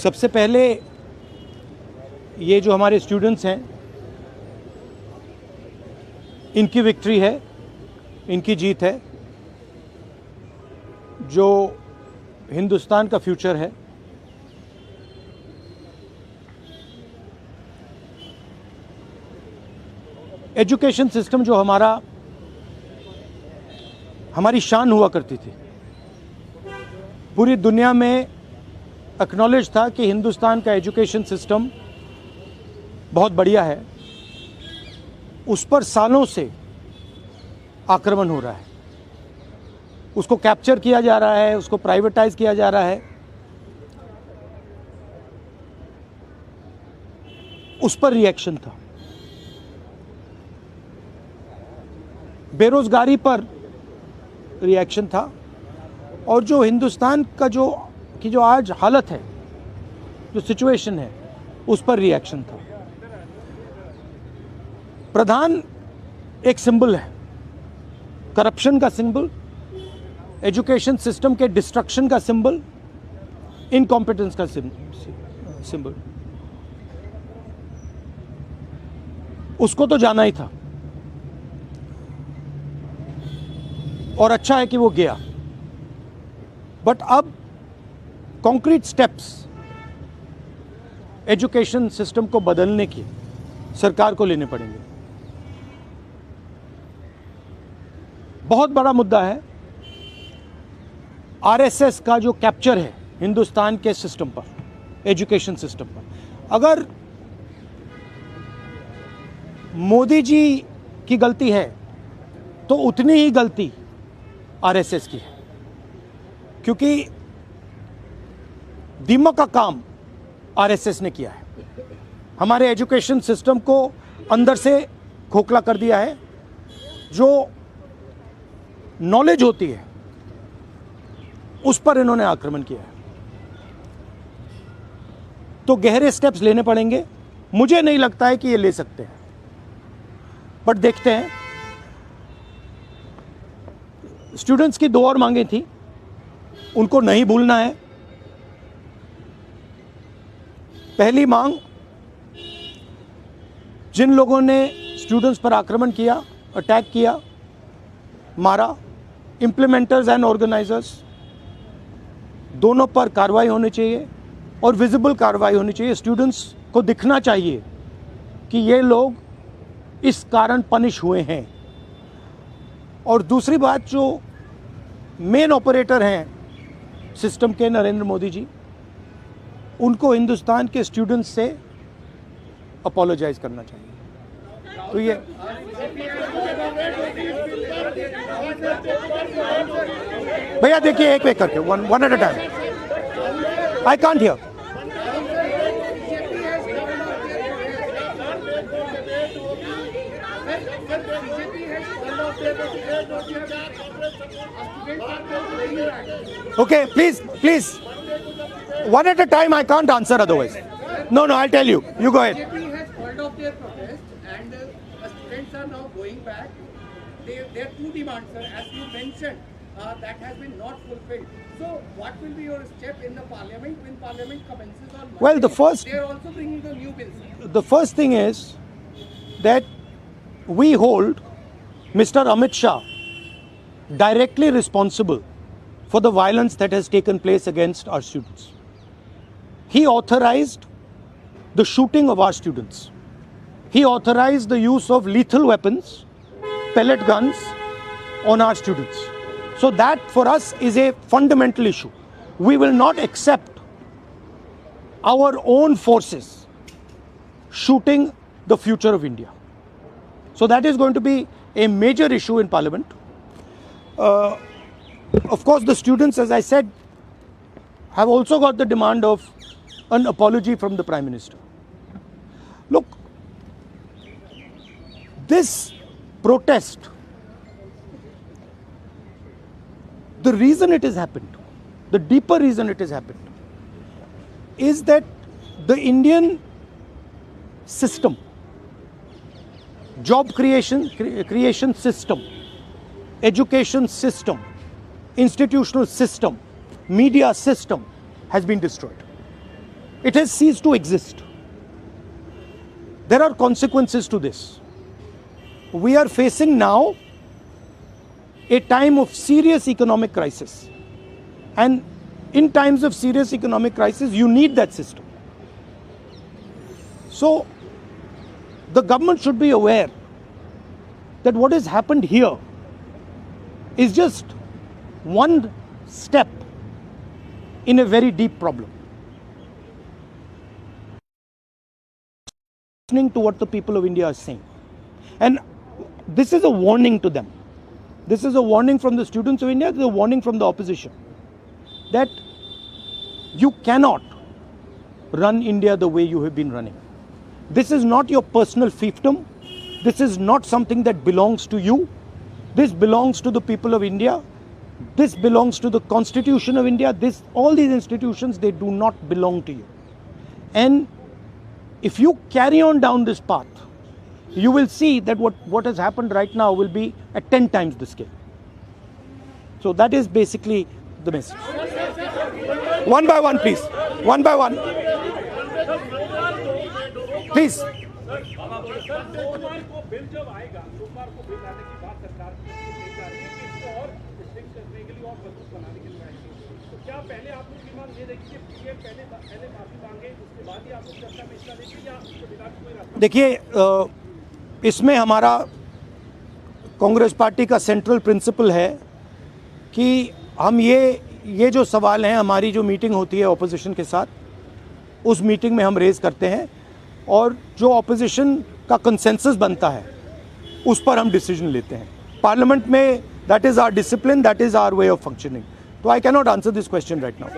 सबसे पहले ये जो हमारे स्टूडेंट्स हैं, इनकी विक्ट्री है, इनकी जीत है, जो हिंदुस्तान का फ्यूचर है। एजुकेशन सिस्टम जो हमारी शान हुआ करती थी, पूरी दुनिया में एक्नॉलेज था कि हिंदुस्तान का एजुकेशन सिस्टम बहुत बढ़िया है। उस पर सालों से आक्रमण हो रहा है, उसको कैप्चर किया जा रहा है, उसको प्राइवेटाइज किया जा रहा है। उस पर रिएक्शन था। बेरोजगारी पर रिएक्शन था, और जो हिंदुस्तान का जो आज हालत है, जो सिचुएशन है, उस पर रिएक्शन था। प्रधान एक सिंबल है, करप्शन का सिंबल, एजुकेशन सिस्टम के डिस्ट्रक्शन का सिंबल, इनकॉम्पिटेंस का सिंबल। उसको तो जाना ही था, और अच्छा है कि वो गया। बट अब कॉन्क्रीट स्टेप्स एजुकेशन सिस्टम को बदलने की सरकार को लेने पड़ेंगे। बहुत बड़ा मुद्दा है आरएसएस का जो कैप्चर है हिंदुस्तान के सिस्टम पर, एजुकेशन सिस्टम पर। अगर मोदी जी की गलती है तो उतनी ही गलती आरएसएस की है, क्योंकि दीमक का काम आरएसएस ने किया है। हमारे एजुकेशन सिस्टम को अंदर से खोखला कर दिया है। जो नॉलेज होती है उस पर इन्होंने आक्रमण किया है। तो गहरे स्टेप्स लेने पड़ेंगे। मुझे नहीं लगता है कि ये ले सकते हैं, बट देखते हैं। स्टूडेंट्स की 2 और मांगें थी, उनको नहीं भूलना है। पहली मांग, जिन लोगों ने स्टूडेंट्स पर आक्रमण किया, अटैक किया, मारा, इम्प्लीमेंटर्स एंड ऑर्गेनाइजर्स, दोनों पर कार्रवाई होनी चाहिए, और विजिबल कार्रवाई होनी चाहिए। स्टूडेंट्स को दिखना चाहिए कि ये लोग इस कारण पनिश हुए हैं। और दूसरी बात, जो मेन ऑपरेटर हैं सिस्टम के, नरेंद्र मोदी जी, उनको हिंदुस्तान के स्टूडेंट्स से अपोलोजाइज करना चाहिए। तो ये भैया देखिए, एक करके, one at a time. I can't hear. Okay, please, one at a time. I can't answer otherwise. No, I'll tell you. You go ahead. BJP has called off their protest, and students are now going back. Their 2 demands, sir, as you mentioned, that has been not fulfilled. So, what will be your step in the parliament when parliament commences on Monday? Well, they are also bringing the new bills. The first thing is that we hold Mr. Amit Shah directly responsible for the violence that has taken place against our students. He authorized the shooting of our students. He authorized the use of lethal weapons, pellet guns on our students. So that for us is a fundamental issue. We will not accept our own forces shooting the future of India. So that is going to be a major issue in Parliament. Of course, the students, as I said, have also got the demand of an apology from the Prime Minister. Look, this protest, the reason it has happened, the deeper reason it has happened, is that the Indian system, job creation system, education system, institutional system, media system has been destroyed. it has ceased to exist. There are consequences to this. We are facing now a time of serious economic crisis. And in times of serious economic crisis, you need that system. So, the government should be aware that what has happened here is just one step in a very deep problem. Listening to what the people of India are saying. And this is a warning to them. This is a warning from the students of India, this is a warning from the opposition. That you cannot run India the way you have been running. This is not your personal fiefdom. This is not something that belongs to you. This belongs to the people of India. This belongs to the Constitution of India. All these institutions, they do not belong to you. And if you carry on down this path, you will see that what has happened right now will be at 10 times the scale. So that is basically the message. One by one, please. One by one. Please. सोमवार को bill जब आएगा, सोमवार को bill आने की बात सरकार की जा रही है कि इसको और स्ट्रिक्ट करने के लिए और मजबूत बनाने के लिए आएगी। तो क्या पहले आप लोग की मांग ये रहेगी कि पीएम पहले माफी मांगे, उसके बाद ही आप लोग चर्चा में हिस्सा लेंगे या उसके बिना कोई रास्ता? देखिए, इसमें हमारा कांग्रेस पार्टी का सेंट्रल प्रिंसिपल है कि हम ये जो सवाल हैं, हमारी जो मीटिंग होती है ऑपोजिशन के साथ, उस मीटिंग में हम रेज करते हैं और जो ऑपोजिशन का कंसेंसस बनता है उस पर हम डिसीजन लेते हैं पार्लियामेंट में. That is our discipline, that is our way of functioning. तो I cannot answer this question right now.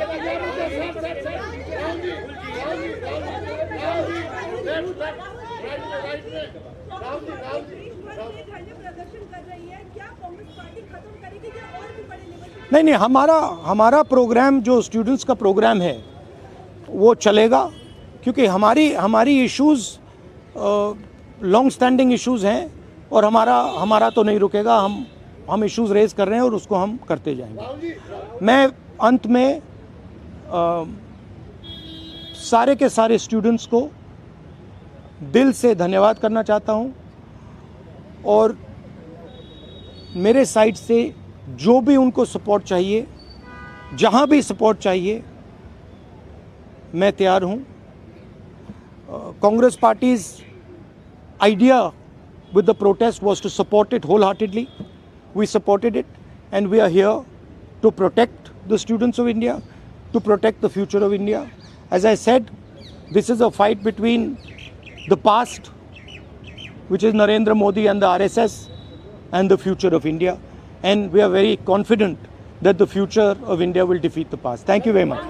नहीं, हमारा प्रोग्राम जो स्टूडेंट्स का प्रोग्राम है वो चलेगा, क्योंकि हमारी इश्यूज़ लॉन्ग स्टैंडिंग इश्यूज़ हैं और हमारा तो नहीं रुकेगा. हम इश्यूज़ रेज कर रहे हैं और उसको हम करते जाएंगे. मैं अंत में सारे के सारे स्टूडेंट्स को दिल से धन्यवाद करना चाहता हूं और मेरे साइड से जो भी उनको सपोर्ट चाहिए, जहां भी सपोर्ट चाहिए, मैं तैयार हूं. Congress party's idea with the protest was to support it wholeheartedly. We supported it and we are here to protect the students of India, to protect the future of India. As I said, this is a fight between the past, which is Narendra Modi and the RSS, and the future of India. And we are very confident that the future of India will defeat the past. Thank you very much.